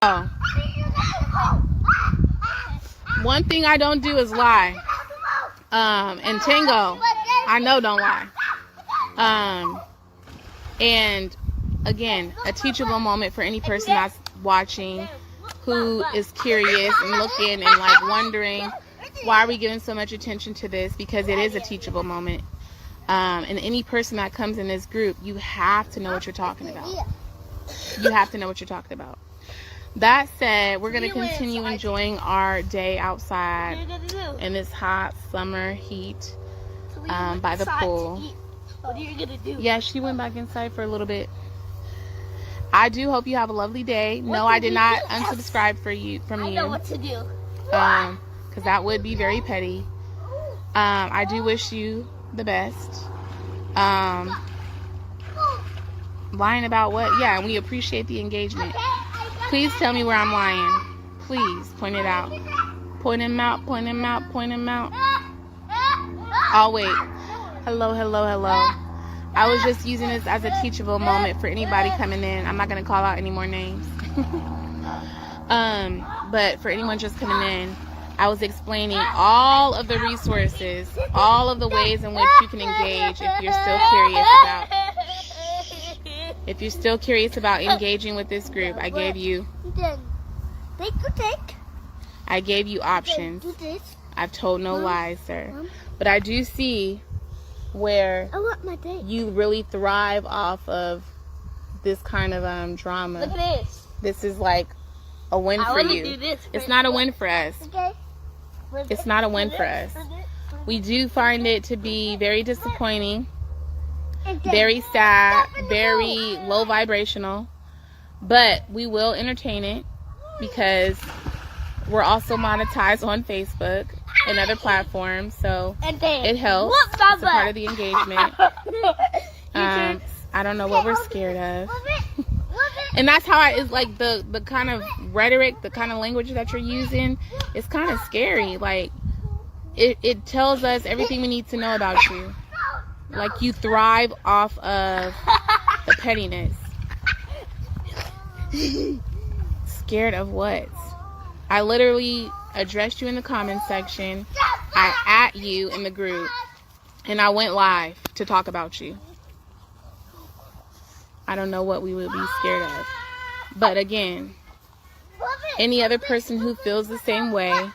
Oh. One thing I don't do is lie. And Tango, I know don't lie. And again, a teachable moment for any person that's watching who is curious and looking and like wondering, why are we giving so much attention to this? Because it is a teachable moment. And any person that comes in this group, you have to know what you're talking about. You have to know what you're talking about. That said, we're going to continue enjoying our day outside in this hot summer heat by the pool. What are you going to do? Yeah, she went back inside for a little bit. I do hope you have a lovely day. No, I did not unsubscribe from you. I know what to do. Because that would be very petty. I do wish you the best. Lying about what? Yeah, we appreciate the engagement. Please tell me where I'm lying. Please point it out. Point him out, point him out, point him out. I'll wait. Hello, hello, hello. I was just using this as a teachable moment for anybody coming in. I'm not going to call out any more names. But for anyone just coming in, I was explaining all of the resources, all of the ways in which you can engage if you're still curious about engaging with this group. I gave you options. I've told no lies, sir. But I do see where you really thrive off of this kind of drama. Look at this. This is like a win for you. It's not a win for us. It's not a win for us. We do find it to be very disappointing, very sad, very low vibrational, but we will entertain it because we're also monetized on Facebook and other platforms, so it helps. It's a part of the engagement. I don't know what we're scared of. And that's how it's like the kind of rhetoric, the kind of language that you're using is kind of scary. Like it tells us everything we need to know about you. Like you thrive off of the pettiness. Scared of what? I literally addressed you in the comments section. I at you in the group, and I went live to talk about you. I don't know what we would be scared of. But again, any other person who feels the same way,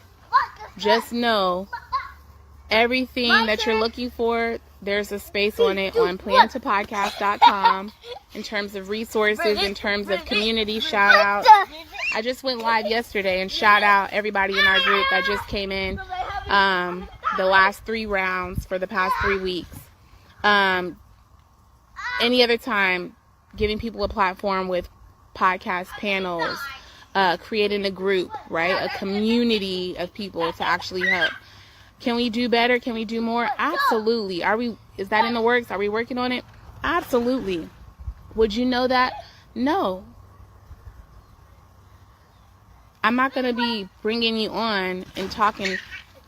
just know everything that you're looking for, there's a space on it on plantopodcast.com in terms of resources, in terms of community shout out. I just went live yesterday and shout out everybody in our group that just came in the last 3 rounds for the past 3 weeks. Any other time, giving people a platform with podcast panels, creating a group, right? A community of people to actually help. Can we do better? Can we do more? Absolutely. Is that in the works? Are we working on it? Absolutely. Would you know that? No. I'm not going to be bringing you on and talking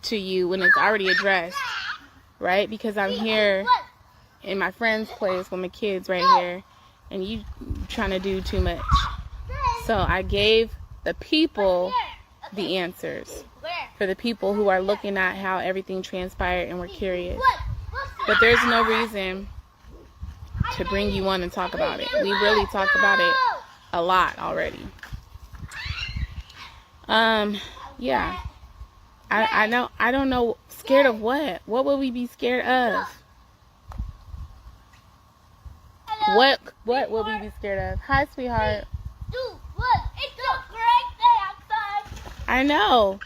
to you when it's already addressed, right? Because I'm here in my friend's place with my kids right here, and you trying to do too much. So I gave the people the answers for the people who are looking at how everything transpired and were curious. But there's no reason to bring you on and talk about it. We really talked about it a lot already. Yeah. I don't know. Scared of what? What would we be scared of? What will we be scared of? Hi, sweetheart. Dude, look, it's a great day outside. I know.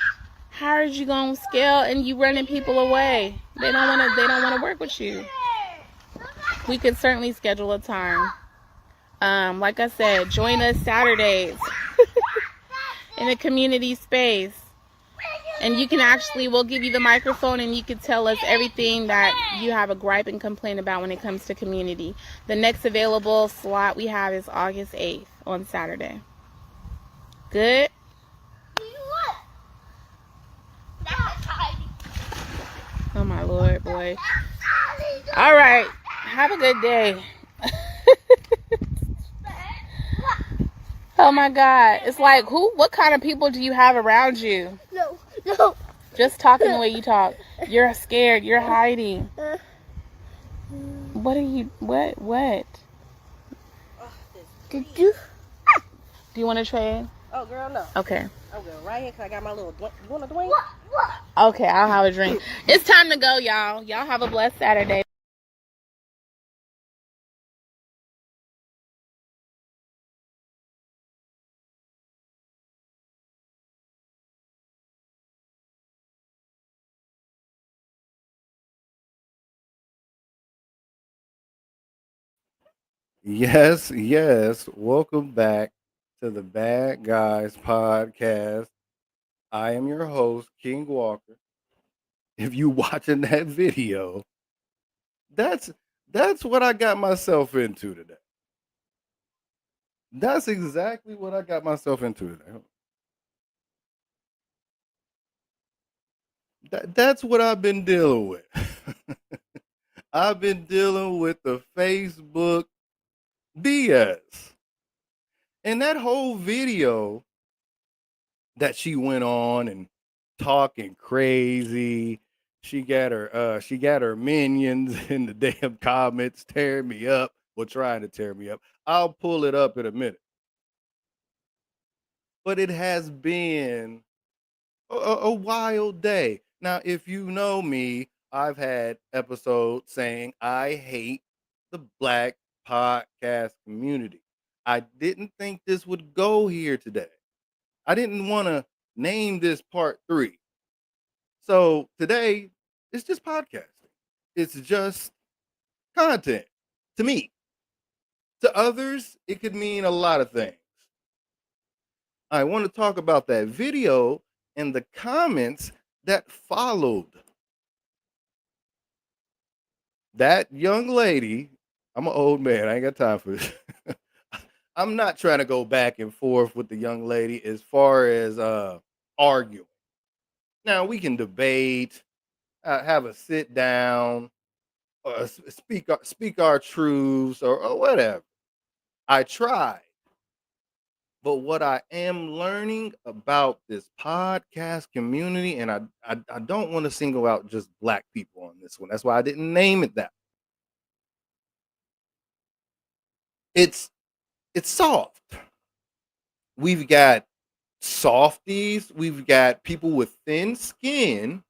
How are you gonna scale and you running people away? They don't wanna work with you. We could certainly schedule a time. Like I said, join us Saturdays in a community space. And you can we'll give you the microphone and you can tell us everything that you have a gripe and complain about when it comes to community. The next available slot we have is August 8th on Saturday. Good? Oh my Lord, boy. All right. Have a good day. Oh my God. It's like, what kind of people do you have around you? No. Just talking the way you talk. You're scared. You're hiding. What? Did you? Do you want to trade? Oh, girl, no. Okay. I'm going right here because I got my little... You want a drink? What? Okay, I'll have a drink. It's time to go, y'all. Y'all have a blessed Saturday. Yes, yes. Welcome back to the Bad Guys Podcast. I am your host, King Walker. If you watching that video, that's what I got myself into today. That's exactly what I got myself into today. That's what I've been dealing with. I've been dealing with the Facebook BS. And that whole video that she went on and talking crazy. She got her minions in the damn comments tearing me up or trying to tear me up. I'll pull it up in a minute. But it has been a wild day. Now, if you know me, I've had episodes saying I hate the Black podcast community. I didn't think this would go here today. I didn't want to name this part 3. So today, it's just podcasting. It's just content to me. To others, it could mean a lot of things. I want to talk about that video and the comments that followed. That young lady, I'm an old man. I ain't got time for this. I'm not trying to go back and forth with the young lady as far as arguing. Now, we can debate, have a sit down, speak our truths or whatever. I tried. But what I am learning about this podcast community, and I don't want to single out just Black people on this one. That's why I didn't name it that. It's soft. We've got softies, we've got people with thin skin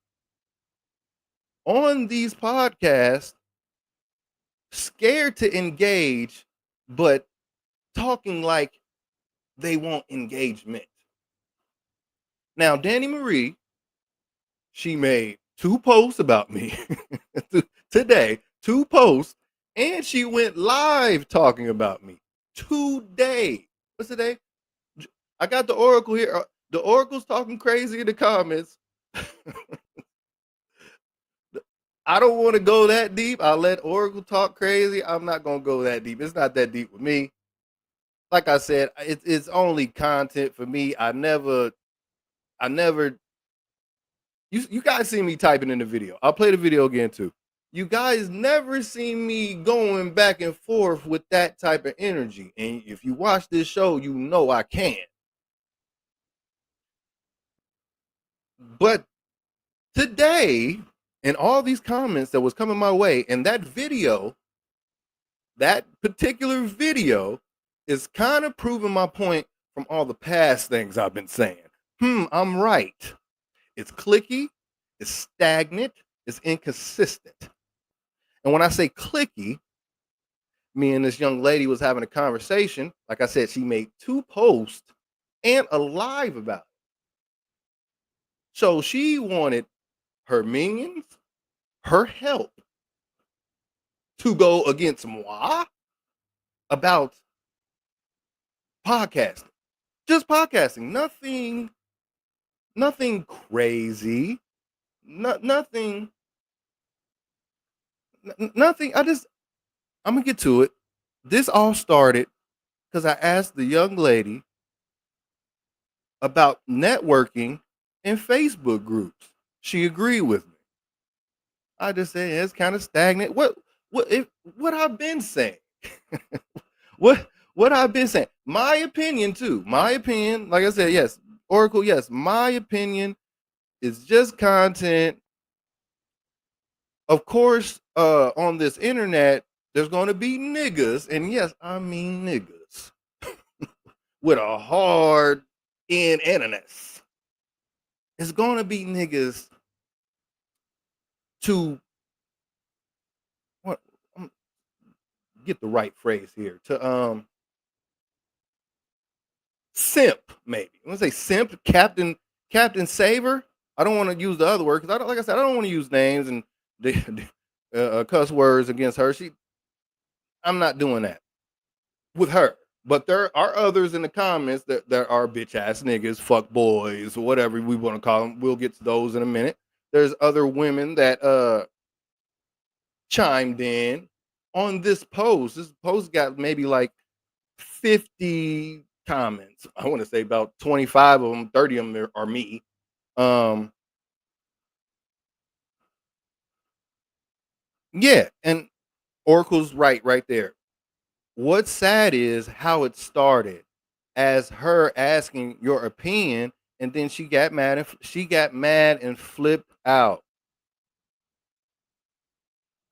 on these podcasts, scared to engage, but talking like they want engagement. Now, Danny Marie, she made 2 posts about me today, 2 posts, and she went live talking about me today. What's today? I got the Oracle here. The Oracle's talking crazy in the comments. I don't want to go that deep. I'll let Oracle talk crazy. I'm not going to go that deep. It's not that deep with me. Like I said, it's only content for me. I never you guys see me typing in the video. I'll play the video again too. You guys never see me going back and forth with that type of energy. And if you watch this show, you know I can. But today, and all these comments that was coming my way, and that video, that particular video is kind of proving my point from all the past things I've been saying. I'm right. It's clicky, it's stagnant, it's inconsistent. And when I say clicky, me and this young lady was having a conversation. Like I said, she made 2 posts and a live about it. So she wanted her minions, her help to go against moi about podcasting. Just podcasting. Nothing crazy. Nothing. I'm going to get to it. This all started because I asked the young lady about networking in Facebook groups. She agreed with me. I just said it's kind of stagnant. What I've been saying? what what I've been saying. My opinion too. My opinion, like I said, yes. Oracle, yes. My opinion is just content. Of course, on this internet, there's going to be niggas, and yes, I mean niggas, with a hard N and an S. It's going to be niggas to what? Get the right phrase here to simp, maybe. I'm gonna say simp, Captain Saver. I don't want to use the other word because I don't, like I said, I don't want to use names and cuss words against her. I'm not doing that with her. But there are others in the comments that are bitch ass niggas, fuck boys, or whatever we want to call them. We'll get to those in a minute. There's other women that chimed in on this post. This post got maybe like 50 comments. I want to say about 25 of them, 30 of them are me. Yeah, and Oracle's right there. What's sad is how it started as her asking your opinion, and then she got mad and flipped out.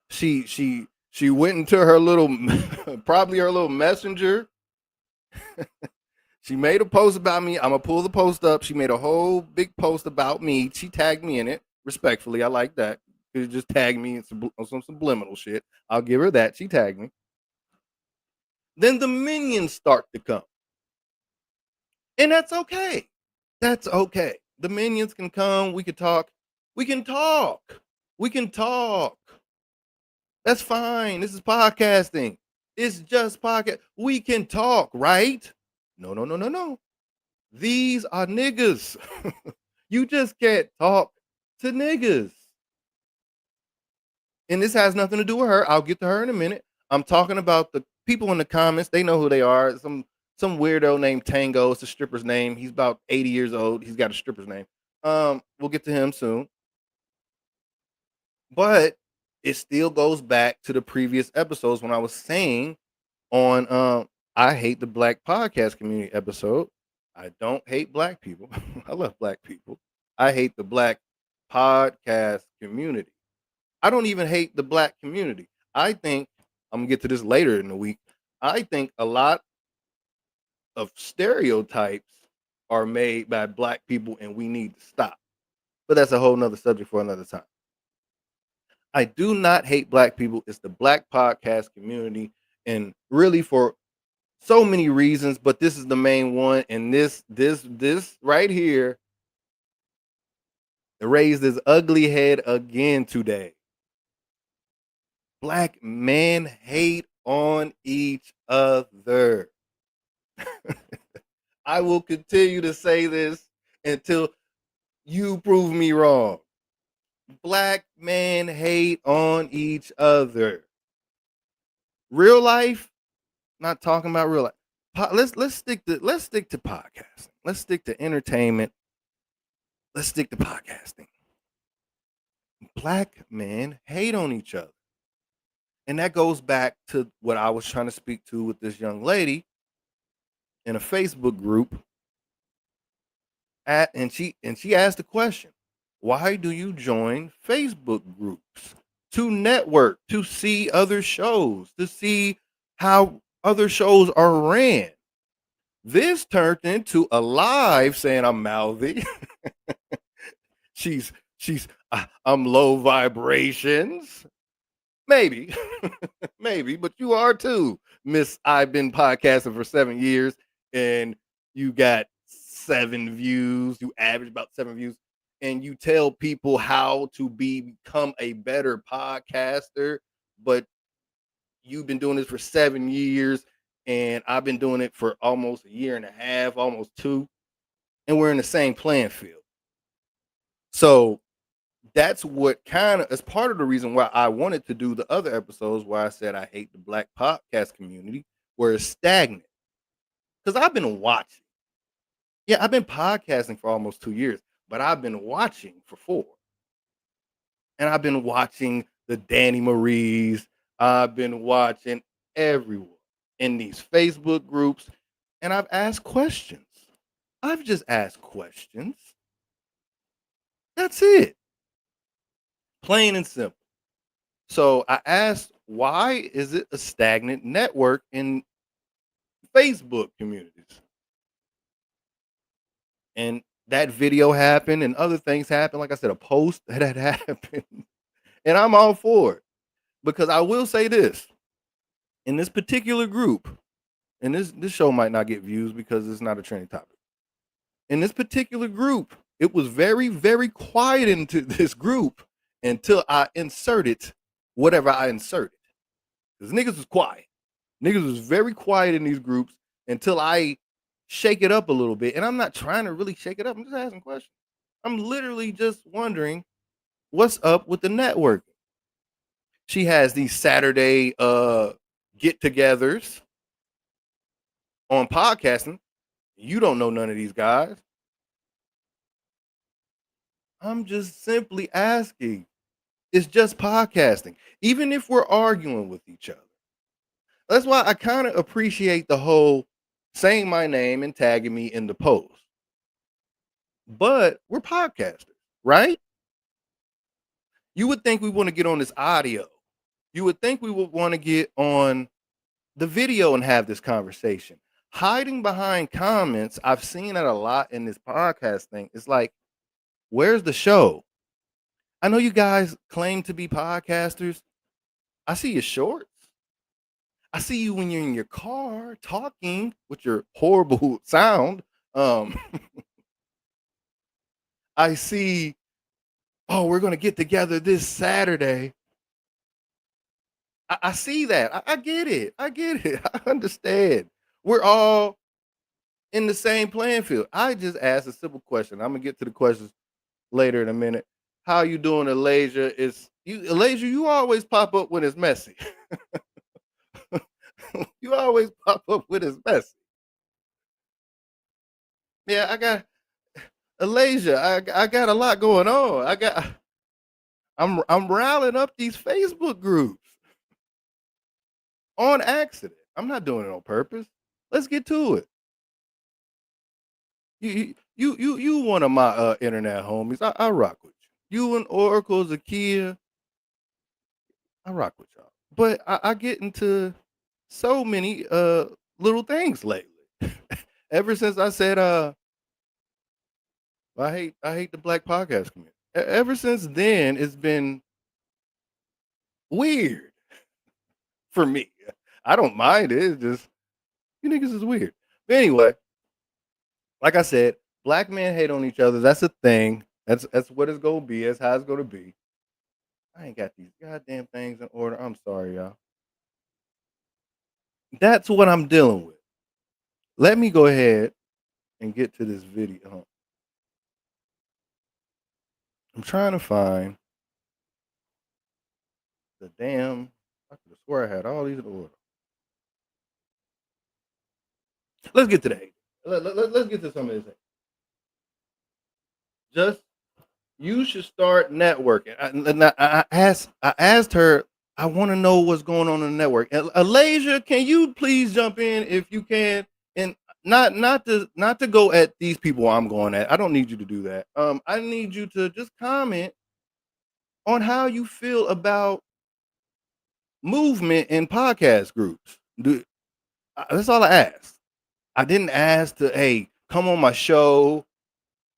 She went into her little probably her little messenger. She made a post about me. I'm gonna pull the post up. She made a whole big post about me. She tagged me in it. Respectfully, I like that. She just tagged me in some subliminal shit. I'll give her that. She tagged me. Then the minions start to come. And that's okay. That's okay. The minions can come. We can talk. We can talk. We can talk. That's fine. This is podcasting. It's just podcast. We can talk, right? No. These are niggas. You just can't talk to niggas. And this has nothing to do with her. I'll get to her in a minute. I'm talking about the people in the comments. They know who they are. Some weirdo named Tango. It's a stripper's name. He's about 80 years old. He's got a stripper's name. We'll get to him soon. But it still goes back to the previous episodes when I was saying on I hate the black podcast community episode. I don't hate black people. I love black people. I hate the black podcast community. I don't even hate the black community. I think I'm gonna get to this later in the week. I think a lot of stereotypes are made by black people and we need to stop. But that's a whole nother subject for another time. I do not hate black people. It's the black podcast community, and really for so many reasons, but this is the main one. And this right here raised his ugly head again today. Black men hate on each other. I will continue to say this until you prove me wrong. Black men hate on each other. Real life, not talking about real life. Let's stick to podcasting. Let's stick to entertainment. Let's stick to podcasting. Black men hate on each other. And that goes back to what I was trying to speak to with this young lady in a Facebook group. And she asked the question, why do you join Facebook groups? To network, to see other shows, to see how other shows are ran. This turned into a live saying I'm mouthy. I'm low vibrations. Maybe, maybe, but you are too, Miss. I've been podcasting for 7 years and you got 7 views. You average about 7 views. And you tell people how to become a better podcaster, but you've been doing this for 7 years, and I've been doing it for almost a year and a half, almost 2, and we're in the same playing field. So that's what kind of is part of the reason why I wanted to do the other episodes where I said I hate the black podcast community, where it's stagnant. Because I've been watching. Yeah, I've been podcasting for almost 2 years. But I've been watching for 4. And I've been watching the Danny Maries. I've been watching everyone. in these Facebook groups, and I've asked questions. I've just asked questions. That's it. Plain and simple. So I asked, why is it a stagnant network in Facebook communities? And that video happened and other things happened. Like I said, a post that had happened. And I'm all for it. Because I will say this. In this particular group, and this show might not get views because it's not a trending topic. In this particular group, it was very, very quiet into this group until I inserted whatever I inserted. Because niggas was quiet. Niggas was very quiet in these groups until I shake it up a little bit. And I'm not trying to really shake it up. I'm just asking questions. I'm literally just wondering what's up with the networking. She has these Saturday get-togethers on podcasting. You don't know none of these guys. I'm just simply asking. It's just podcasting. Even if we're arguing with each other. That's why I kind of appreciate the whole saying my name and tagging me in the post. But we're podcasters, right? You would think we want to get on this audio. You would think we would want to get on the video and have this conversation. Hiding behind comments, I've seen that a lot in this podcast thing. It's like, where's the show? I know you guys claim to be podcasters. I see your shorts. I see you when you're in your car talking with your horrible sound. I see, oh, we're going to get together this Saturday. I see that. I get it. I get it. I understand. We're all in the same playing field. I just asked a simple question. I'm going to get to the questions later in a minute. How you doing, Elijah? Elijah, you always pop up when it's messy. You always pop up when it's messy. Yeah, I got Elijah. I got a lot going on. I'm riling up these Facebook groups on accident. I'm not doing it on purpose. Let's get to it. You one of my internet homies. I rock with you. You and Oracle, Zakia. I rock with y'all. But I get into so many little things lately. Ever since I said I hate the black podcast community. Ever since then, it's been weird for me. I don't mind it. It's just you niggas is weird. But anyway, like I said, black men hate on each other. That's a thing. That's what it's gonna be. That's how it's gonna be. I ain't got these goddamn things in order. I'm sorry, y'all. That's what I'm dealing with. Let me go ahead and get to this video. I'm trying to find the damn. I could have swore I had all these in order. Let's get to the hate. Let's get to some of this. Just you should start networking. I asked her. I want to know what's going on in the network. Elijah, can you please jump in if you can? And not to go at these people I'm going at. I don't need you to do that. I need you to just comment on how you feel about movement in podcast groups. That's all I asked. I didn't ask to, hey, come on my show.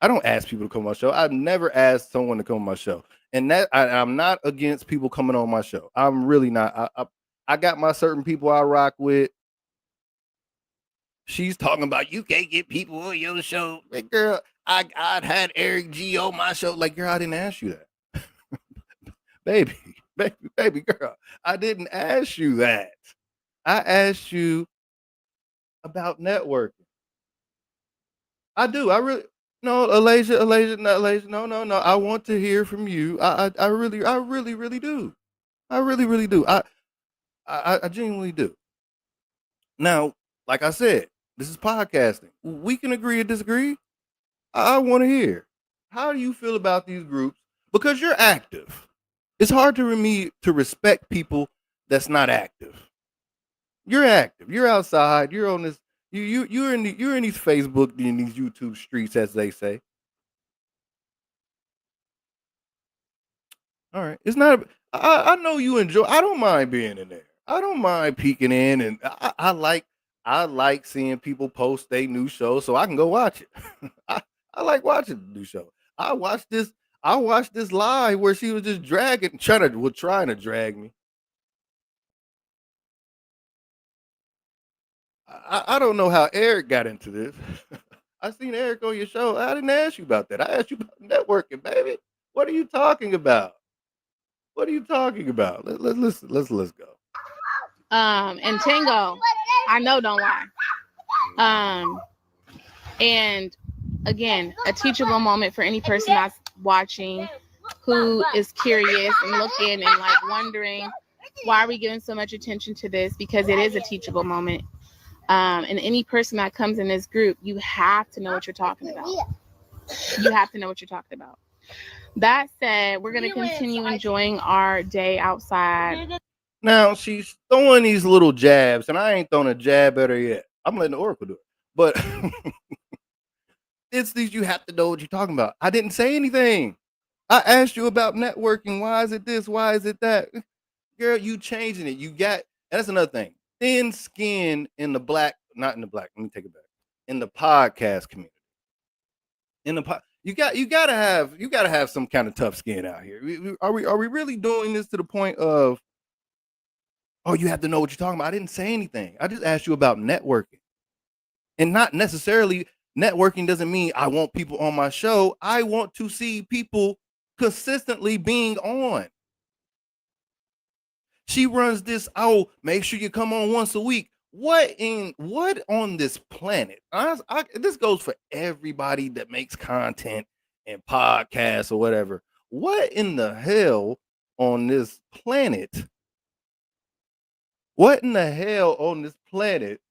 I don't ask people to come on my show. I've never asked someone to come on my show. And that I'm not against people coming on my show. I'm really not. I got my certain people I rock with. She's talking about you can't get people on your show. Like, girl, I'd had Eric G on my show. Like, girl, I didn't ask you that. baby girl, I didn't ask you that. I asked you about networking. I do. I really no, Elijah, no. I want to hear from you. I really do. I really do. I genuinely do. Now, like I said, this is podcasting. We can agree or disagree. I want to hear. How do you feel about these groups? Because you're active. It's hard to me to respect people that's not active. You're active. You're outside. You're on this. You're in these Facebook and these YouTube streets, as they say. All right. It's not. I know you enjoy. I don't mind being in there. I don't mind peeking in, and I like seeing people post their new show, so I can go watch it. I like watching the new show. I watched this. I watched this live where she was just trying to drag me. I don't know how Eric got into this. I seen Eric on your show. I didn't ask you about that. I asked you about networking, baby. What are you talking about? What are you talking about? Let's go. And Tango, I know don't lie. And again, a teachable moment for any person that's watching who is curious and looking and like wondering why are we giving so much attention to this, because it is a teachable moment. And any person that comes in this group, you have to know what you're talking about. You have to know what you're talking about. That said, we're going to continue enjoying our day outside. Now, she's throwing these little jabs, and I ain't throwing a jab at her yet. I'm letting the Oracle do it. But it's these, you have to know what you're talking about. I didn't say anything. I asked you about networking. Why is it this? Why is it that? Girl, you changing it. You got, that's another thing. Thin skin in the black, not in the black, let me take it back. In the podcast community. You gotta have some kind of tough skin out here. Are we really doing this to the point of, oh, you have to know what you're talking about? I didn't say anything. I just asked you about networking. And not necessarily networking doesn't mean I want people on my show. I want to see people consistently being on. She runs this, oh, make sure you come on once a week. What on this planet? This goes for everybody that makes content and podcasts or whatever. What in the hell on this planet? What in the hell on this planet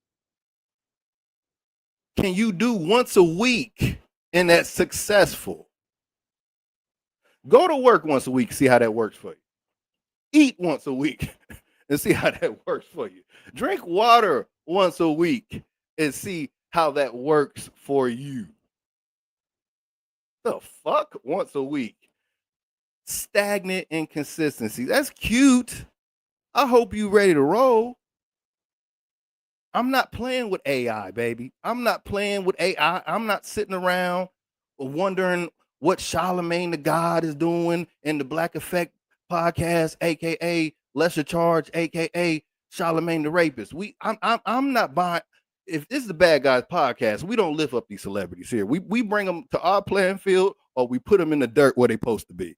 can you do once a week and that's successful? Go to work once a week, see how that works for you. Eat once a week and see how that works for you. Drink water once a week and see how that works for you. The fuck? Once a week. Stagnant inconsistency. That's cute. I hope you ready to roll. I'm not playing with AI, baby. I'm not playing with AI. I'm not sitting around wondering what Charlemagne the God is doing in the Black Effect podcast, aka Lesser Charge, aka Charlemagne the Rapist. I'm not buying. If this is the Bad Guys podcast, we don't lift up these celebrities here. We bring them to our playing field, or we put them in the dirt where they're supposed to be.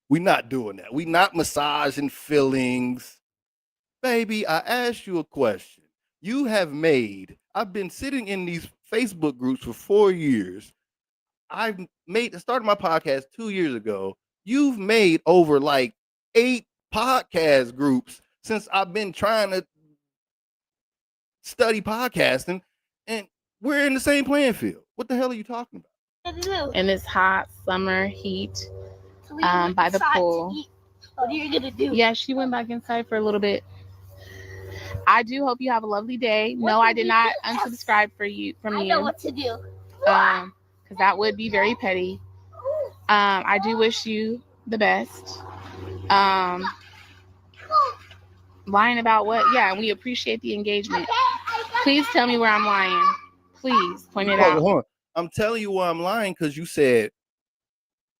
We're not doing that. We're not massaging feelings. Baby, I asked you a question. You have made, I've been sitting in these Facebook groups for 4 years. I started my podcast 2 years ago. You've made over like 8 podcast groups since I've been trying to study podcasting, and we're in the same playing field. What the hell are you talking about? In this hot summer heat, by the pool. What are you gonna do? Yeah, she went back inside for a little bit. I do hope you have a lovely day. No, I did not unsubscribe from you. I know what to do. Because that would be very petty. I do wish you the best. Lying about what? Yeah, we appreciate the engagement. Please tell me where I'm lying. Please point it out. Hold on. I'm telling you why I'm lying, because you said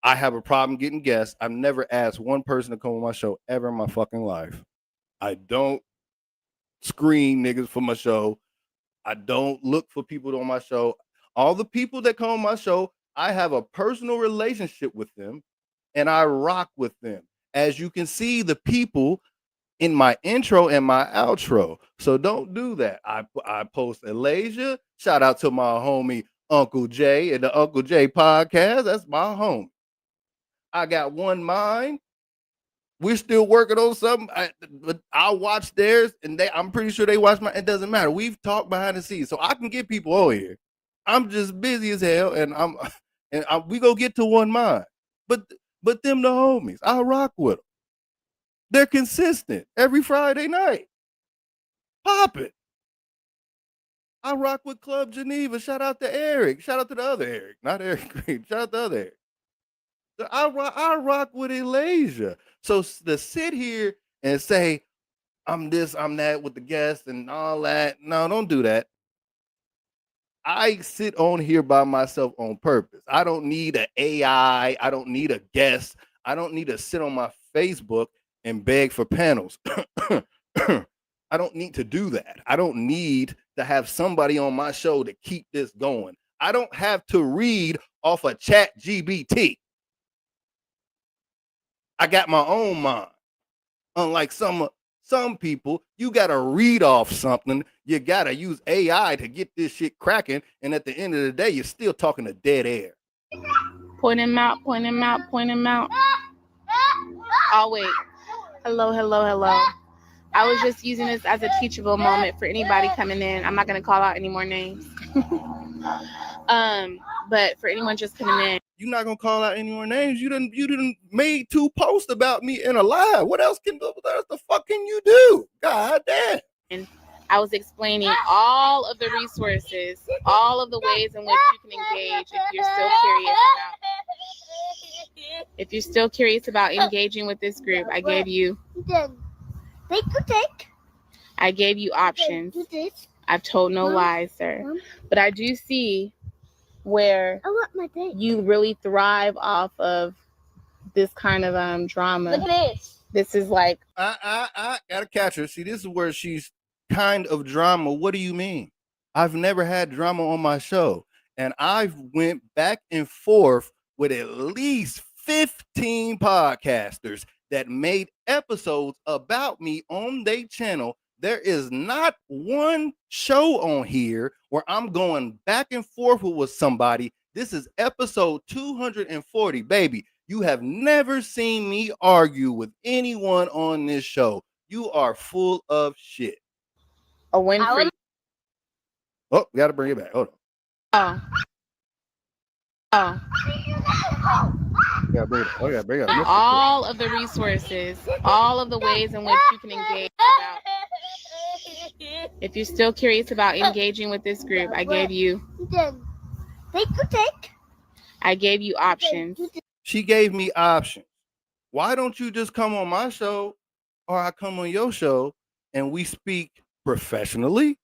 I have a problem getting guests. I've never asked one person to come on my show ever in my fucking life. I don't screen niggas for my show. I don't look for people on my show. All the people that come on my show, I have a personal relationship with them, and I rock with them. As you can see, the people in my intro and my outro. So don't do that. I post Alasia. Shout out to my homie Uncle Jay and the Uncle Jay podcast. That's my homie. I got One Mind. We're still working on something. But I'll watch theirs, and I'm pretty sure they watch mine. It doesn't matter. We've talked behind the scenes, so I can get people over here. I'm just busy as hell, and we go get to One Mind. But them the homies. I rock with them. They're consistent every Friday night. Pop it. I rock with Club Geneva. Shout out to Eric. Shout out to the other Eric, not Eric Green. Shout out to the other Eric. So I rock with Elijah. So to sit here and say I'm this, I'm that with the guests and all that, no, don't do that. I sit on here by myself on purpose. I don't need an AI. I don't need a guest. I don't need to sit on my Facebook and beg for panels. I don't need to do that. I don't need to have somebody on my show to keep this going. I don't have to read off a ChatGPT. I got my own mind. Unlike some people, you got to read off something. You got to use AI to get this shit cracking. And at the end of the day, you're still talking to dead air. Point him out, point him out, point him out. Oh, wait. Hello. I was just using this as a teachable moment for anybody coming in. I'm not going to call out any more names. But for anyone just coming in. You're not going to call out any more names. You done made 2 posts about me in a live. What else the fuck can you do? God damn. And I was explaining all of the resources, all of the ways in which you can engage if you're still curious about engaging with this group. I gave you options. I've told no lies, sir. But I do see where you really thrive off of this kind of drama. Look at this. This is like I gotta catch her. See, this is where she's kind of drama. What do you mean? I've never had drama on my show, and I've went back and forth with at least 15 podcasters that made episodes about me on their channel. There is not one show on here where I'm going back and forth with somebody. This is episode 240, baby. You have never seen me argue with anyone on this show. You are full of shit. a win for you. Oh, we got to bring it back. Hold on. Oh. Yeah, bring it. All of the resources, all of the ways in which you can engage. If you're still curious about engaging with this group, I gave you options. She gave me options. Why don't you just come on my show, or I come on your show, and we speak professionally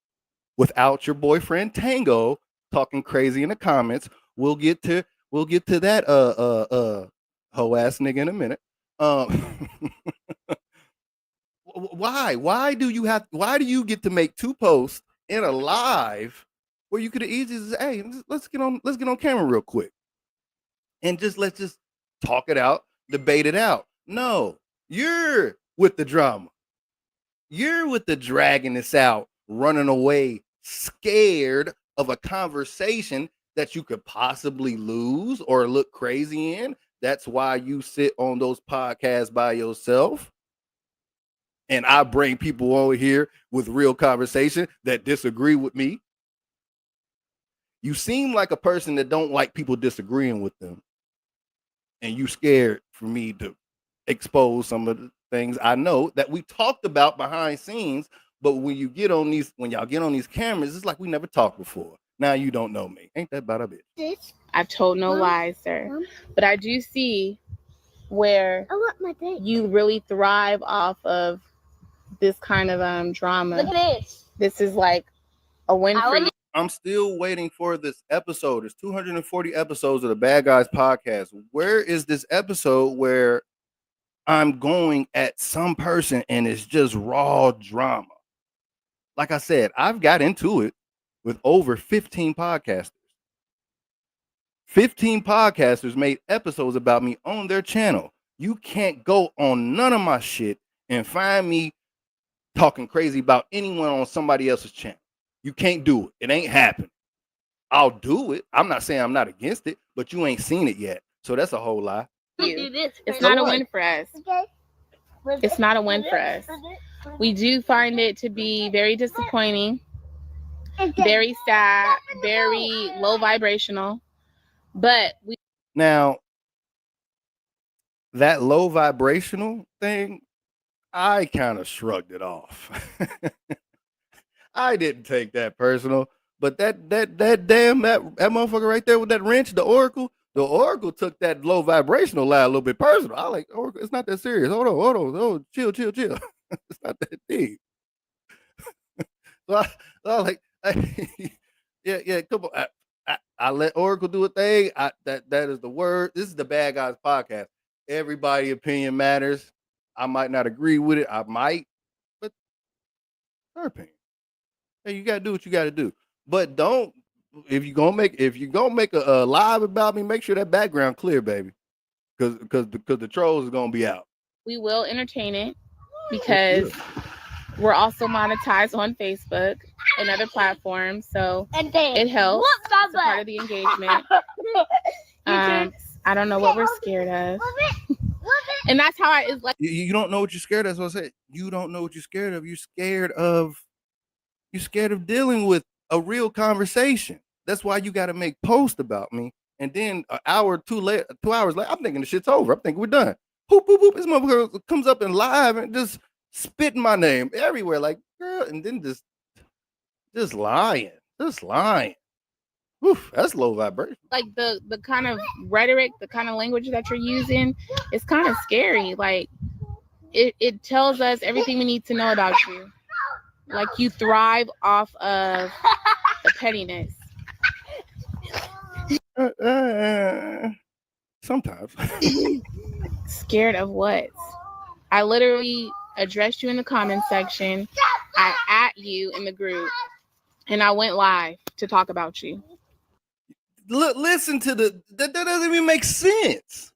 without your boyfriend Tango talking crazy in the comments. We'll get to that hoe ass nigga in a minute. Why do you get to make 2 posts in a live where you could have easily said, hey, let's get on camera real quick and let's just talk it out, debate it out. No, you're with the drama. You're with the dragging this out, running away, scared of a conversation that you could possibly lose or look crazy in. That's why you sit on those podcasts by yourself. And I bring people over here with real conversation that disagree with me. You seem like a person that don't like people disagreeing with them. And you scared for me to expose some of the things I know that we talked about behind scenes. But when y'all get on these cameras, it's like we never talked before. Now you don't know me. Ain't that about a bitch? I've told no lies, sir. But I do see where you really thrive off of this kind of drama. Look at this. This is like a win for you. I'm still waiting for this episode. There's 240 episodes of the Bad Guys podcast. Where is this episode where I'm going at some person and it's just raw drama? Like I said, I've got into it with over 15 podcasters. 15 podcasters made episodes about me on their channel. You can't go on none of my shit and find me talking crazy about anyone on somebody else's channel. You can't do it. It ain't happening. I'll do it. I'm not saying I'm not against it, but you ain't seen it yet. So that's a whole lie. It's not a win for us. It's not a win for us. We do find it to be very disappointing, very sad, very low vibrational. But now that low vibrational thing, I kind of shrugged it off. I didn't take that personal, but that motherfucker right there with that wrench, the Oracle took that low vibrational line a little bit personal. I like Oracle. It's not that serious. Hold on. Chill. It's not that deep. So I like, yeah. Come on. I let Oracle do a thing. That is the word. This is the Bad Guys podcast. Everybody opinion matters. I might not agree with it. I might, but her opinion. Hey, you gotta do what you gotta do. But don't if you gonna make a live about me, make sure that background clear, baby. Because the trolls is gonna be out. We will entertain it because we're also monetized on Facebook and other platforms, so it helps. It's a part of the engagement. I don't know what we're scared of. And that's how it's like. You don't know what you're scared of. That's what I said. You don't know what you're scared of. You're scared of dealing with a real conversation. That's why you got to make posts about me. And then an hour or 2 hours later, I'm thinking the shit's over. I'm thinking we're done. Boop. This motherfucker comes up in live and just spitting my name everywhere, like girl, and then just lying. Oof, that's low vibration. Like the kind of rhetoric, the kind of language that you're using is kind of scary. Like it tells us everything we need to know about you. Like you thrive off of the pettiness. Sometimes. Scared of what? I literally addressed you in the comment section. I at you in the group, and I went live to talk about you. Look, listen to that doesn't even make sense.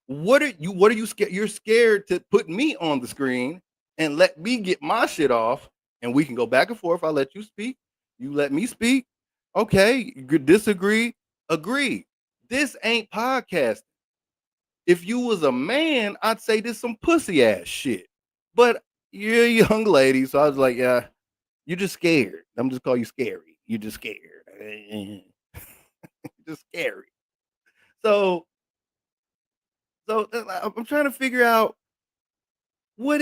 What are you scared? You're scared to put me on the screen and let me get my shit off, and we can go back and forth. I'll let you speak. You let me speak. Okay, you disagree, agree. This ain't podcasting. If you was a man, I'd say this some pussy ass shit. But you're a young lady, so I was like, yeah, you're just scared. I'm just call you scary. You're just scared. Just scary. So I'm trying to figure out why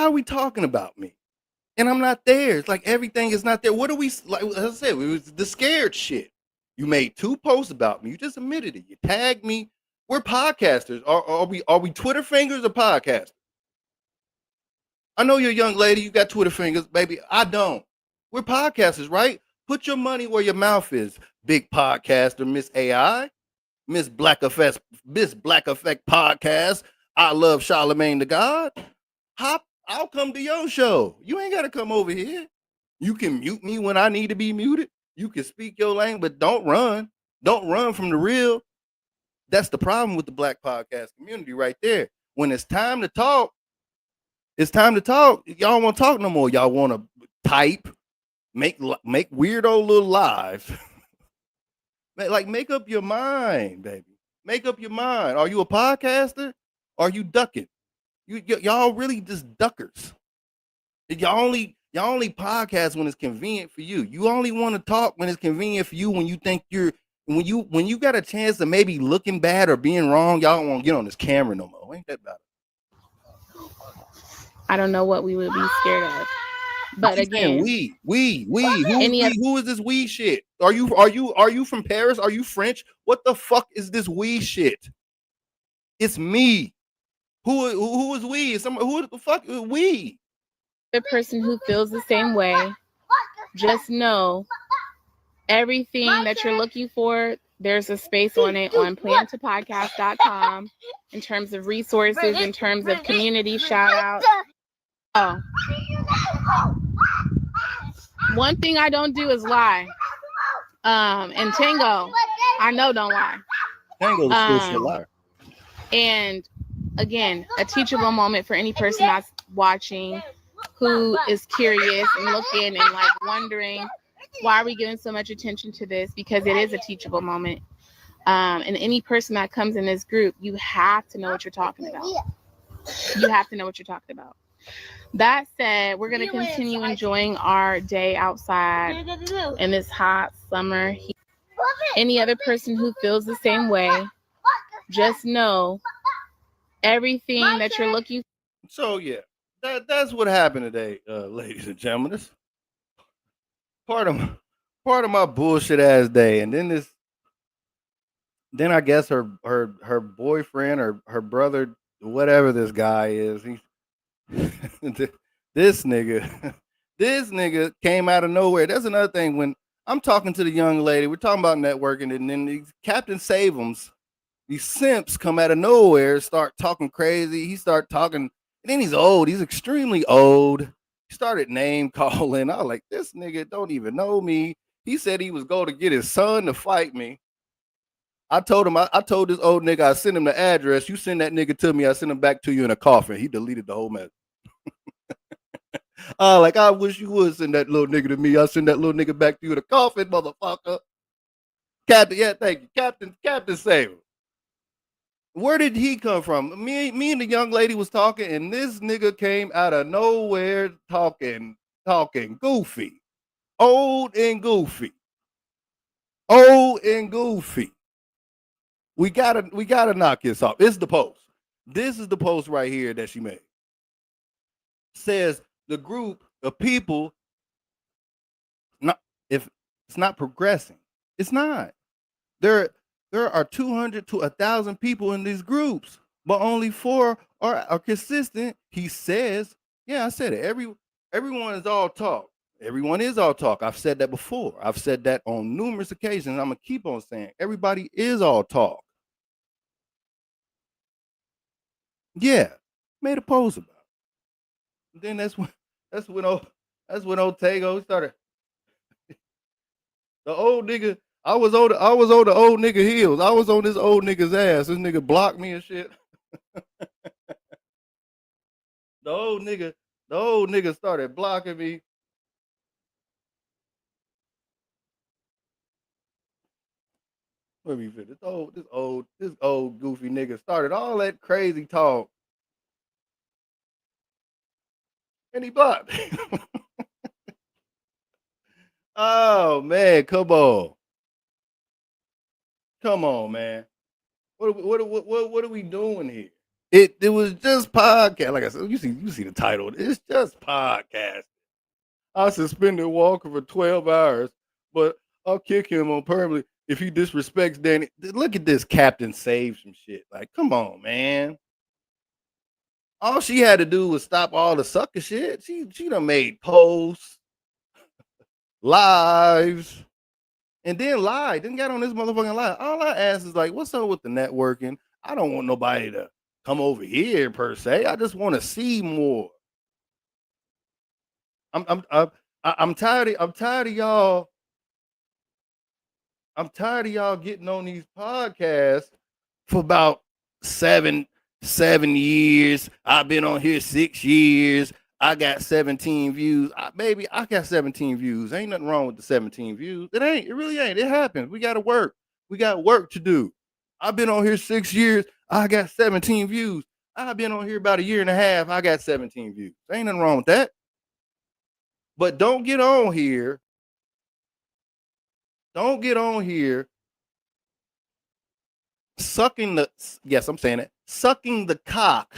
are we talking about me? And I'm not there. It's like everything is not there. What are we, like as I said, it was the scared shit. You made 2 posts about me. You just admitted it. You tagged me. We're podcasters. Are we Twitter fingers or podcasters? I know you're a young lady. You got Twitter fingers, baby. I don't. We're podcasters, right? Put your money where your mouth is, big podcaster, Miss AI, Miss Black Effect podcast. I love Charlemagne the God. I'll come to your show. You ain't got to come over here. You can mute me when I need to be muted. You can speak your language, but don't run. Don't run from the real. That's the problem with the Black podcast community right there. When it's time to talk, Y'all won't talk no more. Y'all want to type, make weirdo little lives. Like, make up your mind, baby. Make up your mind. Are you a podcaster? Are you ducking? Y'all really just duckers. Y'all only podcast when it's convenient for you. You only want to talk when it's convenient for you. When you think when you got a chance to maybe looking bad or being wrong, y'all don't want to get on this camera no more. Ain't that about it? I don't know what we would be scared of. But again, we. Who is this we shit? Are you from Paris? Are you French? What the fuck is this we shit? It's me. Who is we? Who the fuck is we? The person who feels the same way, just know everything that you're looking for, there's a space on it on plantopodcast.com in terms of resources, in terms of community shout outs. Oh. One thing I don't do is lie. And Tango, I know don't lie. Tango's a liar. And again, a teachable moment for any person that's watching who is curious and looking and like wondering why are we giving so much attention to this, because it is a teachable moment. And any person that comes in this group, you have to know what you're talking about. You have to know what you're talking about. That said, we're going to continue enjoying our day outside in this hot summer heat. Any other person who feels the same way, just know everything that you're looking for. So yeah, that's what happened today, ladies and gentlemen. This part of my, part of my bullshit ass day, and then I guess her boyfriend or her brother, whatever this guy is, he this nigga, this nigga came out of nowhere. That's another thing. When I'm talking to the young lady, we're talking about networking, and then these Captain Save'ems, these simps come out of nowhere, start talking crazy. He start talking, and then he's old. He's extremely old. He started name calling. I was like, this nigga don't even know me. He said he was going to get his son to fight me. I told him, I told this old nigga, I sent him the address. You send that nigga to me, I send him back to you in a coffin. He deleted the whole message. Like, I wish you would send that little nigga to me. I'll send that little nigga back to you in a coffin, motherfucker. Captain, yeah, thank you. Captain Saver. Where did he come from? Me and the young lady was talking, and this nigga came out of nowhere talking goofy. Old and goofy. Old and goofy. We gotta knock this off. It's the post. This is the post right here that she made. Says the group of people, not if it's not progressing. It's not. There are 200 to 1,000 people in these groups, but only 4 are consistent. He says, yeah, I said it. Everyone is all talk. Everyone is all talk. I've said that before. I've said that on numerous occasions. I'm gonna keep on saying everybody is all talk. Yeah, made a post about it. And then that's when old Tego started. The old nigga, I was on the old nigga heels. I was on this old nigga's ass. This nigga blocked me and shit. The old nigga started blocking me. Let me finish. This old goofy nigga started all that crazy talk. And he blocked me. Oh man, come on. Come on, man. What are we doing here? It was just podcast. Like I said, you see the title. It's just podcast. I suspended Walker for 12 hours, but I'll kick him on permanently if he disrespects Danny. Look at this Captain Save some shit. Like, come on, man. All she had to do was stop all the sucker shit. She done made posts, lives, and then lied. Then got on this motherfucking lie. All I ask is like, what's up with the networking? I don't want nobody to come over here per se. I just want to see more. I'm tired of y'all. I'm tired of y'all getting on these podcasts for about seven years. I've been on here 6 years. I got 17 views. Baby, I got 17 views. Ain't nothing wrong with the 17 views. It ain't. It really ain't. It happens. We got to work. We got work to do. I've been on here 6 years. I got 17 views. I've been on here about a year and a half. I got 17 views. Ain't nothing wrong with that. But don't get on here. Don't get on here sucking the, yes, I'm saying it, sucking the cock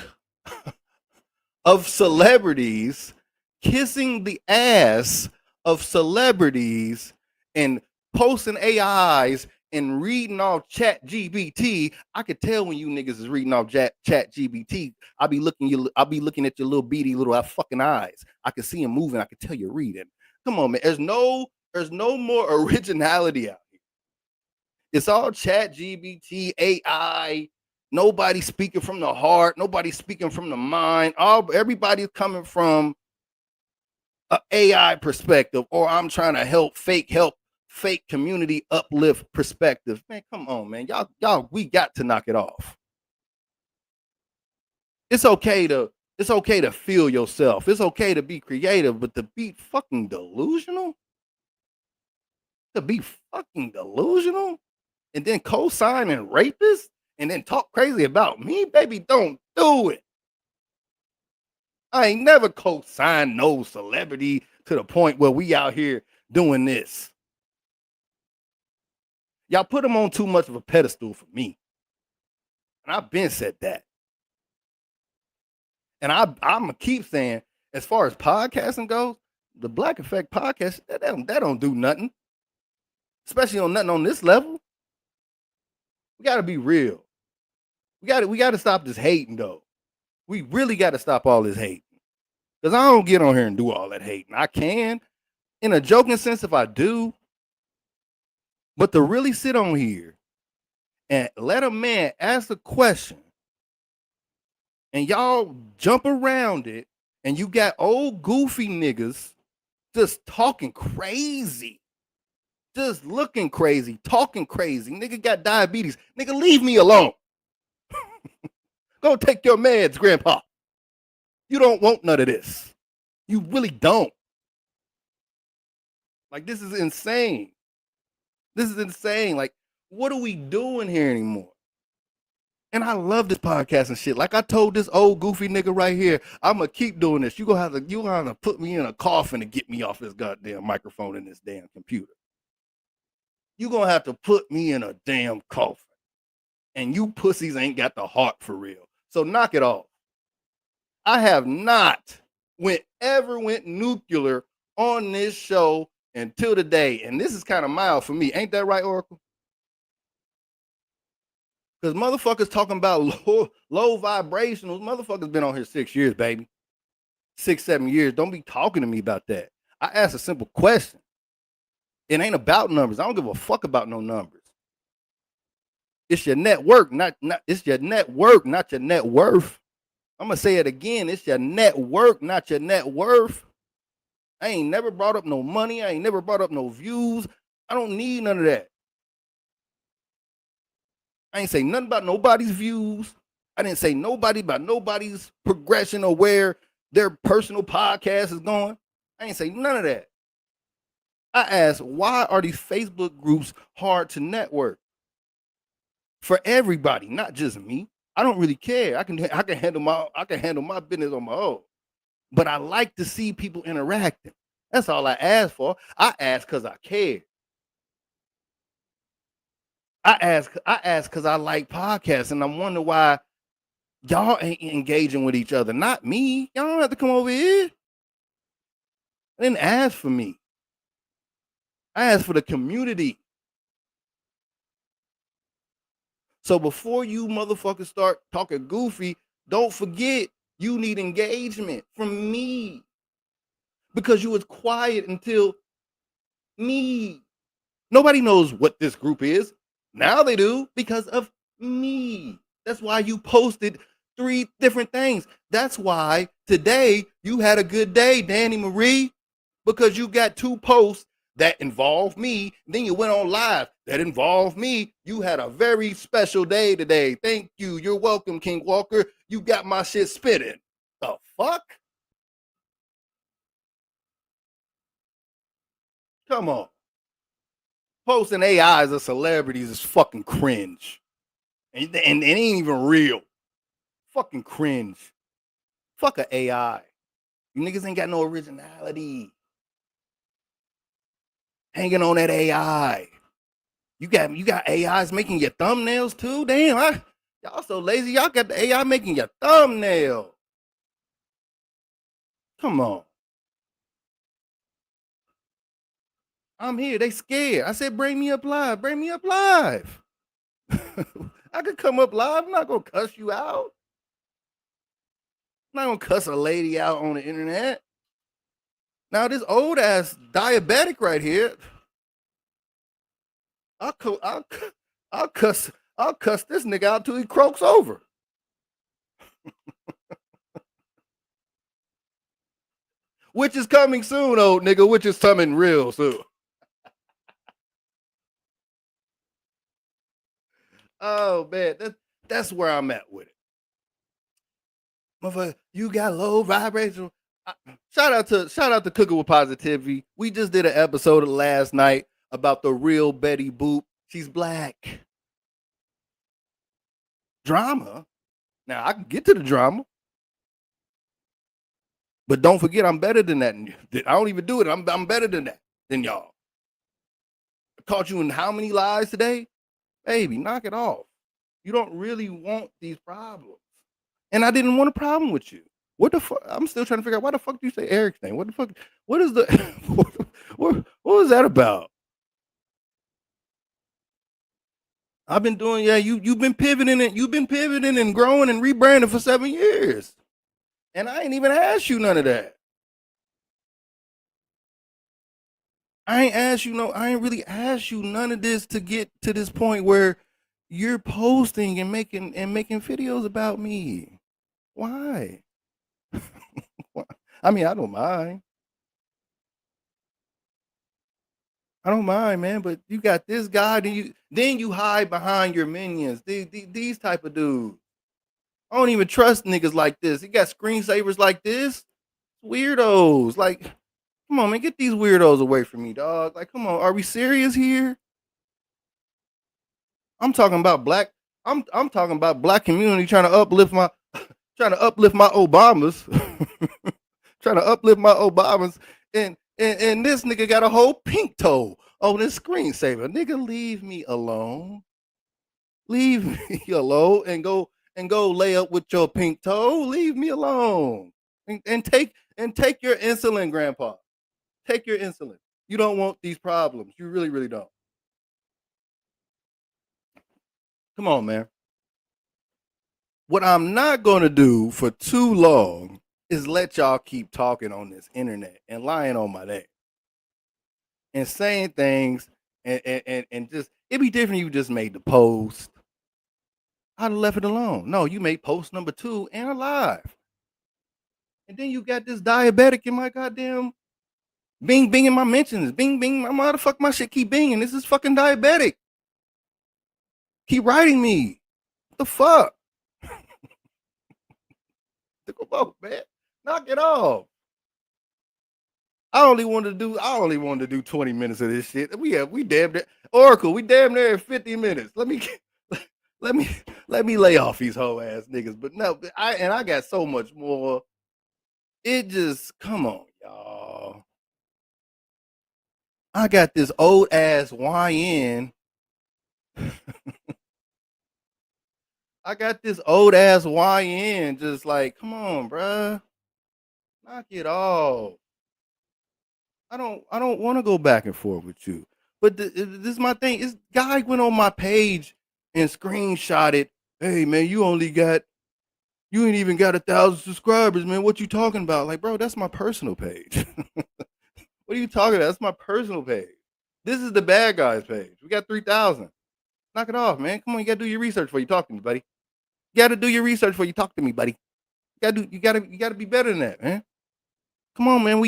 of celebrities, kissing the ass of celebrities, and posting AIs and reading off Chat GBT. I could tell when you niggas is reading off Chat GBT. I'll be looking at your little beady little fucking eyes. I can see them moving. I can tell you're reading. Come on, man. There's no more originality out here. It's all Chat GBT, AI. Nobody speaking from the heart. Nobody speaking from the mind. Everybody's coming from an AI perspective, or I'm trying to help fake community uplift perspective. Man, come on, man. Y'all, we got to knock it off. It's okay to feel yourself. It's okay to be creative, but to be fucking delusional? To be fucking delusional? And then co-sign and rapists? And then talk crazy about me? Baby, don't do it. I ain't never co-signed no celebrity to the point where we out here doing this. Y'all put them on too much of a pedestal for me. And I've been said that. And I'm gonna keep saying, as far as podcasting goes, the Black Effect podcast, that don't do nothing. Especially on nothing on this level. We gotta be real. We gotta stop this hating though. We really gotta stop all this hating. Because I don't get on here and do all that hating. I can, in a joking sense, if I do. But to really sit on here and let a man ask a question and y'all jump around it, and you got old goofy niggas just talking crazy, just looking crazy, talking crazy. Nigga got diabetes. Nigga, leave me alone. Go take your meds, grandpa. You don't want none of this. You really don't. Like, this is insane. This is insane. Like, what are we doing here anymore? And I love this podcast and shit. Like I told this old goofy nigga right here, I'm gonna keep doing this. You gonna have to put me in a coffin to get me off this goddamn microphone and this damn computer. You gonna have to put me in a damn coffin. And you pussies ain't got the heart for real. So knock it off. I have not ever went nuclear on this show until today. And this is kind of mild for me. Ain't that right, Oracle? Because motherfuckers talking about low vibrationals. Motherfuckers been on here 6 years, baby. 6, 7 years. Don't be talking to me about that. I asked a simple question. It ain't about numbers. I don't give a fuck about no numbers. It's your network, it's your network, not your net worth. I'm gonna say it again. It's your network, not your net worth. I ain't never brought up no money. I ain't never brought up no views. I don't need none of that. I ain't say nothing about nobody's views. I didn't say nobody about nobody's progression or where their personal podcast is going. I ain't say none of that. I asked, why are these Facebook groups hard to network? For everybody, not just me. I don't really care. I can handle my business on my own. But I like to see people interacting. That's all I asked for. I asked because I care. I asked because I like podcasts, and I wonder why y'all ain't engaging with each other. Not me. Y'all don't have to come over here. I didn't ask for me. I asked for the community. So before you motherfuckers start talking goofy, don't forget you need engagement from me. Because you was quiet until me. Nobody knows what this group is. Now they do because of me. That's why you posted 3 different things. That's why today you had a good day, Danny Marie, because you got 2 posts that involved me. Then you went on live that involved me. You had a very special day today. Thank you. You're welcome, King Walker. You got my shit spitting. The fuck? Come on. Posting AIs of celebrities is fucking cringe. And it ain't even real. Fucking cringe. Fuck a AI. You niggas ain't got no originality. Hanging on that AI. You got AIs making your thumbnails too? Damn, y'all so lazy. Y'all got the AI making your thumbnail. Come on. I'm here. They scared. I said, bring me up live. Bring me up live. I could come up live. I'm not going to cuss you out. I'm not going to cuss a lady out on the internet. Now, this old ass diabetic right here, I'll cuss this nigga out till he croaks over. Which is coming soon, old nigga. Which is coming real soon. Oh man, that's where I'm at with it. Motherfucker, you got low vibration. Shout out to Cooking with Positivity. We just did an episode last night about the real Betty Boop. She's black. Drama. Now I can get to the drama. But don't forget, I'm better than that. I don't even do it. I'm better than that, than y'all. I caught you in how many lies today? Baby, knock it off. You don't really want these problems. And I didn't want a problem with you. What the fuck? I'm still trying to figure out why the fuck do you say Eric's name? What the fuck? What is the what was that about? I've been doing, you've been pivoting and growing and rebranding for 7 years. And I ain't even asked you none of that. I ain't really asked you none of this to get to this point where you're posting and making videos about me. Why? I mean, I don't mind. I don't mind, man, but you got this guy, then you hide behind your minions. These type of dudes. I don't even trust niggas like this. You got screensavers like this. Weirdos. Like, come on, man, get these weirdos away from me, dog. Like, come on, are we serious here? I'm talking about black. I'm talking about black community trying to uplift my Obamas. Trying to uplift my Obamas. And this nigga got a whole pink toe on his screensaver. Nigga, leave me alone. Leave me alone and go lay up with your pink toe. Leave me alone. And take your insulin, grandpa. Take your insulin. You don't want these problems. You really, really don't. Come on, man. What I'm not going to do for too long is let y'all keep talking on this internet and lying on my name and saying things and just, it'd be different if you just made the post. I'd have left it alone. No, you made post number 2 and a live. And then you got this diabetic in my goddamn bing in my mentions. Bing, my motherfucker, my shit keep binging. This is fucking diabetic. Keep writing me. What the fuck? Come on, man. Knock it off. I only wanted to do 20 minutes of this shit. We damn near Oracle. We damn near 50 minutes. Let me lay off these whole ass niggas. But no, I got so much more. It just, come on, y'all. I got this old ass YN. I got this old ass YN just like, come on, bruh. Knock it off. I don't want to go back and forth with you. But this is my thing. This guy went on my page and screenshotted, hey man, you ain't even got 1,000 subscribers, man. What you talking about? Like, bro, that's my personal page. What are you talking about? That's my personal page. This is the bad guys page. We got 3,000. Knock it off, man. Come on, you gotta do your research before you talk to me, buddy. You gotta do your research before you talk to me, buddy. You gotta be better than that, man. Come on, man.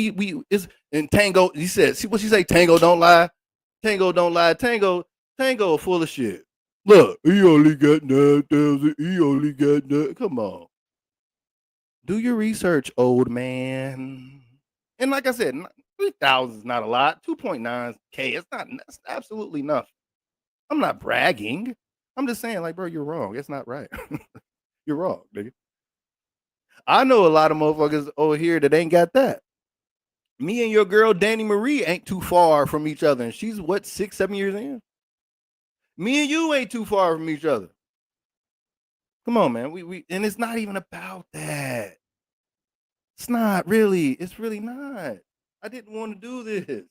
It's and Tango. He said, see what she say? Tango don't lie. Tango don't lie. Tango full of shit. Look, he only got 9,000. He only got 9. Come on. Do your research, old man. And like I said, 3,000 is not a lot. 2.9K. That's absolutely nothing. I'm not bragging. I'm just saying, like, bro, you're wrong. It's not right. You're wrong, nigga. I know a lot of motherfuckers over here that ain't got that. Me and your girl, Danny Marie, ain't too far from each other. And she's, 6-7 years in? Me and you ain't too far from each other. Come on, man. We and it's not even about that. It's not really. It's really not. I didn't want to do this.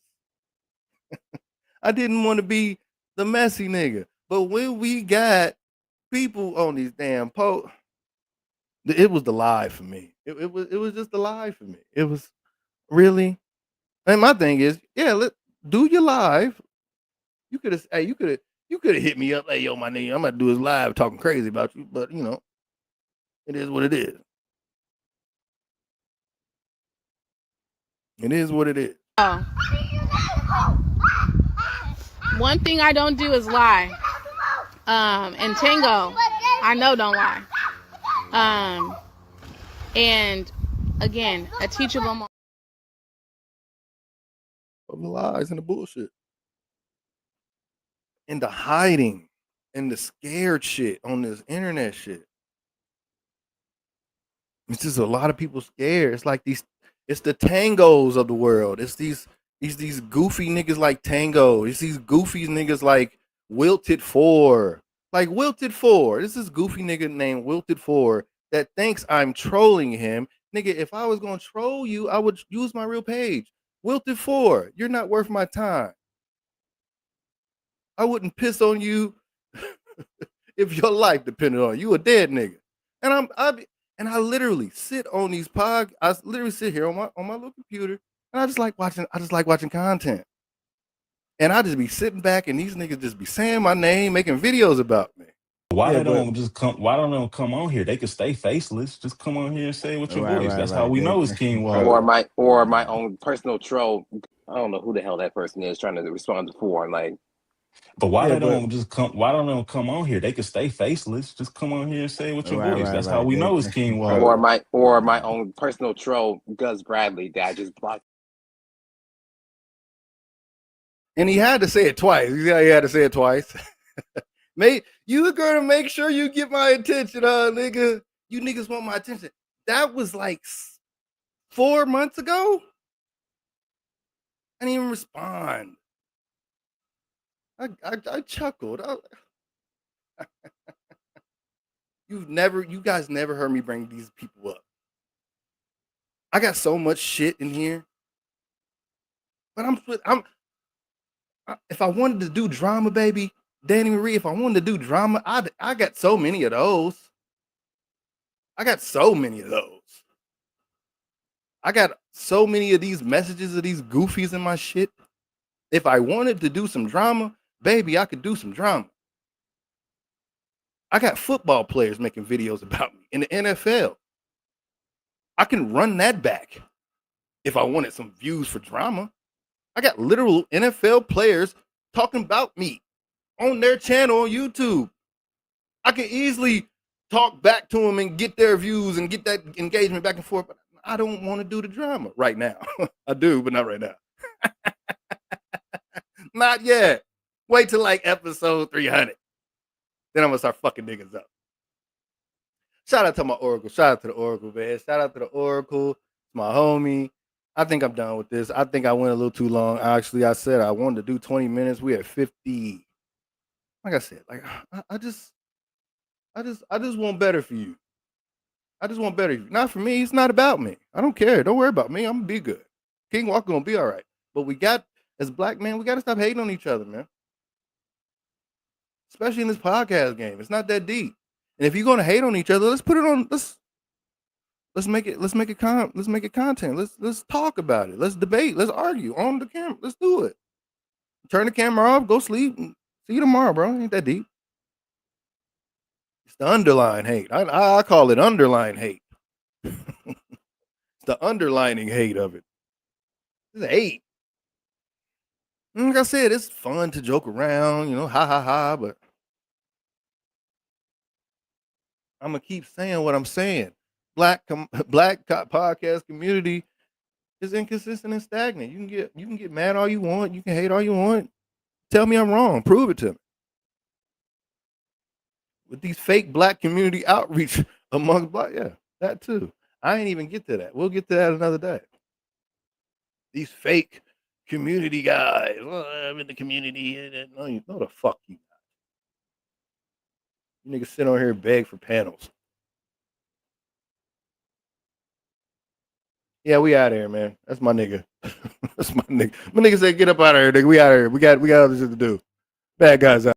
I didn't want to be the messy nigga. But when we got people on these damn posts, it was the lie for me. It was just the lie for me. It was really. And my thing is, do your live. You could have hit me up. Hey, yo, my nigga, I'm gonna do his live talking crazy about you. But you know, it is what it is. It is what it is. Oh. One thing I don't do is lie. And Tango, I know don't lie. And again, a teachable moment. Of the lies and the bullshit. And the hiding and the scared shit on this internet shit. It's just a lot of people scared. It's like it's the Tangos of the world. It's these goofy niggas like Tango. It's these goofy niggas like Wilted 4. Like Wilted 4. This is goofy nigga named Wilted 4 that thinks I'm trolling him Nigga, if I was gonna troll you, I would use my real page. Wilted 4, you're not worth my time. I wouldn't piss on you if your life depended on it. You a dead nigga. And I literally sit on these I literally sit here on my little computer, and I just like watching content. And I just be sitting back, and these niggas just be saying my name, making videos about me. Why don't they come on here? They could stay faceless. Just come on here and say with your voice. That's how we know it's King Wall. Or my own personal troll. I don't know who the hell that person is trying to respond to for. Like, but why don't they come on here? They could stay faceless. Just come on here and say with your voice. That's how we know it's King Wall. Or my own personal troll, Gus Bradley, that I just blocked. And he had to say it twice. Yeah, he had to say it twice. Mate, you gonna make sure you get my attention, nigga. You niggas want my attention. That was like 4 months ago. I didn't even respond. I chuckled. You guys never heard me bring these people up. I got so much shit in here. But if I wanted to do drama, baby, Danny Marie, if I wanted to do drama, I got so many of those. I got so many of those. I got so many of these messages of these goofies in my shit. If I wanted to do some drama, baby, I could do some drama. I got football players making videos about me in the NFL. I can run that back if I wanted some views for drama. I got literal NFL players talking about me on their channel on YouTube. I can easily talk back to them and get their views and get that engagement back and forth, but I don't want to do the drama right now. I do, but not right now. Not yet. Wait till like episode 300. Then I'm going to start fucking niggas up. Shout out to my Oracle. Shout out to the Oracle, man. Shout out to the Oracle. My homie. I think I'm done with this. I think I went a little too long. Actually, I said I wanted to do 20 minutes. We had 50. Like I said, like I just want better for you. I just want better for you. Not for me. It's not about me. I don't care. Don't worry about me. I'm gonna be good. King Walker gonna be all right. But we got, as black men, we got to stop hating on each other, man. Especially in this podcast game. It's not that deep. And if you're gonna hate on each other, let's put it on. Let's make it content. Let's talk about it. Let's debate. Let's argue on the camera. Let's do it. Turn the camera off. Go sleep. See you tomorrow, bro. Ain't that deep. It's the underlying hate. I call it underlying hate. It's the underlining hate of it. It's hate. Like I said, it's fun to joke around, ha ha ha, but I'm gonna keep saying what I'm saying. Black podcast community is inconsistent and stagnant. You can get mad all you want, you can hate all you want. Tell me I'm wrong. Prove it to me. With these fake black community outreach amongst black, yeah, that too. I ain't even get to that. We'll get to that another day. These fake community guys. Well, I'm in the community. No, you know the fuck you got. You niggas sit on here and beg for panels. Yeah, we out of here, man. That's my nigga. That's my nigga. My nigga said, get up out of here, nigga. We out of here. We got other shit to do. Bad guys out.